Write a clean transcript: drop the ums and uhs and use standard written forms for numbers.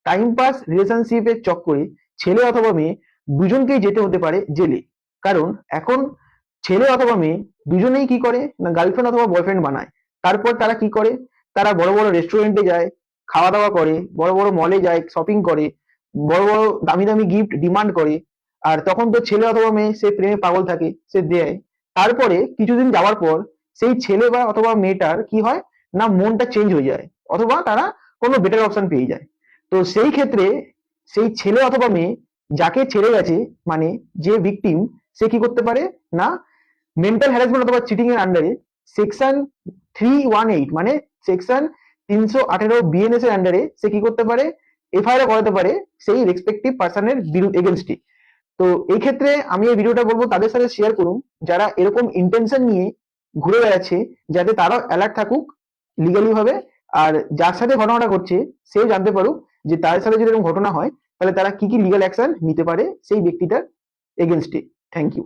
Time pass রিলেশনশিপের চক্করে ছেলে অথবা মেয়ে দুজনকেই যেতে হতে পারে জেলে। কারণ এখন ছেলে অথবা মেয়ে দুজনেই কি করে না গার্লফ্রেন্ড অথবা বয়ফ্রেন্ড বানায়। তারপর তারা কি করে, তারা বড় বড় রেস্টুরেন্টে যায়, খাওয়া দাওয়া করে, বড় বড় মলে যায়, শপিং করে, বড় বড় দামি দামি গিফট ডিমান্ড করে। আর তখন তো ছেলে অথবা মেয়ে সে প্রেমে পাগল থাকে, সে দেয়। তারপরে কিছুদিন যাওয়ার পর সেই ছেলে বা অথবা মেয়েটার কি হয় না মনটা চেঞ্জ হয়ে যায়, অথবা তারা কোনো বেটার অপশন পেয়ে যায়। তো সেই ক্ষেত্রে সেই ছেলে অথবা মেয়ে যাকে ছেড়ে গেছে, মানে যে ভিকটিম, সে কি করতে পারে না মেন্টাল হ্যারাসমেন্ট অথবা চিটিং এর আন্ডারে সেকশন 318 মানে সেকশন 318 বিএনএস এর আন্ডারে সে কি করতে পারে, এফআইআর করাতে পারে সেই রেসপেক্টিভ পার্সনের এগেনস্টে। তো এই ক্ষেত্রে আমি এই ভিডিওটা বলবো তাদের সাথে শেয়ার করুন যারা এরকম ইন্টেনশন নিয়ে ঘুরে বেড়াচ্ছে, যাতে তারাও অ্যালার্ট থাকুক লিগালি ভাবে। আর যার সাথে ঘটনাটা ঘটছে সেও জানতে পারুক যে তাদের সাথে যদি এরকম ঘটনা হয় তাহলে তারা কি কি লিগাল অ্যাকশন নিতে পারে সেই ব্যক্তিটার এগেনস্টে। Thank you.